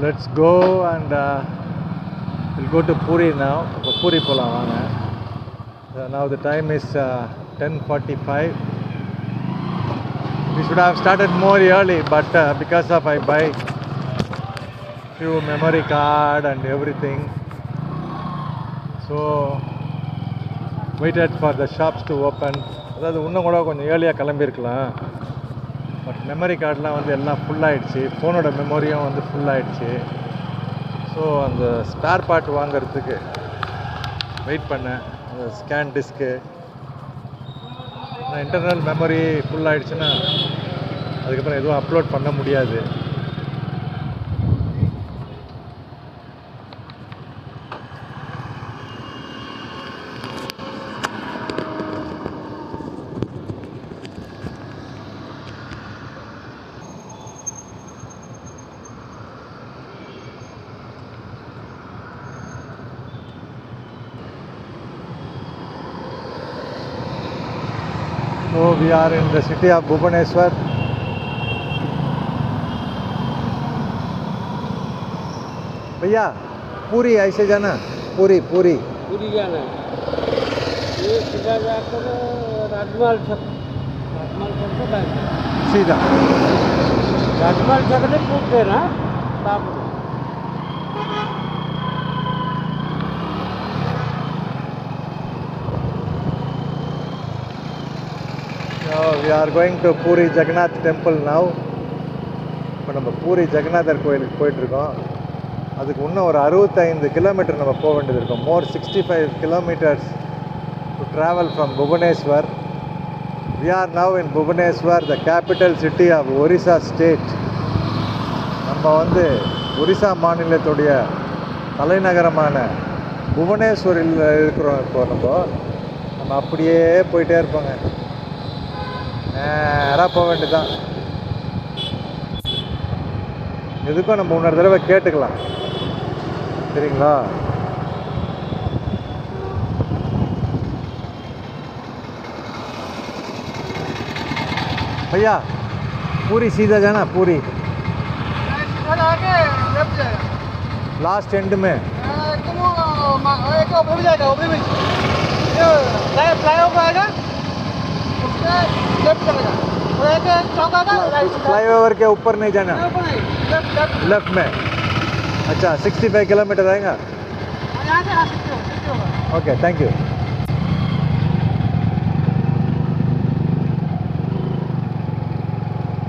let's go and we'll go to Puri now. Puri போலாம் வாங்க. Now the time is 10:45. We should have started more early, but because of I buy few memory card and everything, so waited for the shops to open. அதாவது இன்னும் கூட கொஞ்சம் ஏர்லியாக கிளம்பியிருக்கலாம். But memory கார்டெலாம் வந்து எல்லாம் ஃபுல்லாகிடுச்சு. ஃபோனோட மெமரியும் வந்து ஃபுல்லாகிடுச்சு. ஸோ அந்த ஸ்பேர் பார்ட் வாங்கிறதுக்கு வெயிட் பண்ணேன். அந்த ஸ்கேன் டிஸ்க்கு இன்டர்னல் மெமரி ஃபுல்லாகிடுச்சுன்னா அதுக்கப்புறம் எதுவும் அப்லோட் பண்ண முடியாது. So we are in the city of Bhubaneswar. भैया पूरी ऐसे जाना पूरी जाना ये सीधा जाकर राजमहल छक से बैंक सीधा राजमहल छक ने पूछते ना तब we are going to Puri Jagannath temple now. இப்போ நம்ம பூரி ஜெகநாதர் கோயிலுக்கு போயிட்டுருக்கோம். அதுக்கு இன்னும் ஒரு 65 கிலோமீட்டர் நம்ம போக வேண்டியது இருக்கும். மோர் 65 kilometers to travel from Bhubaneswar. We are now in Bhubaneswar, the capital city of Orissa state. நம்ம வந்து ஒரிசா மாநிலத்துடைய தலைநகரமான புவனேஸ்வரில் இருக்கிறோம். இப்போ நம்ம அப்படியே போயிட்டே இருப்போங்க. நேராக போக வேண்டியதுதான். எதுக்கும் நம்ம இன்னொரு தடவை கேட்டுக்கலாம், சரிங்களா? भैया पूरी सीधा जाना पूरी लास्ट एंड में फ्लाईओवर के ऊपर नहीं जाना, लेफ्ट में. अच्छा 65 किलोमीटर आएगा. Okay thank you.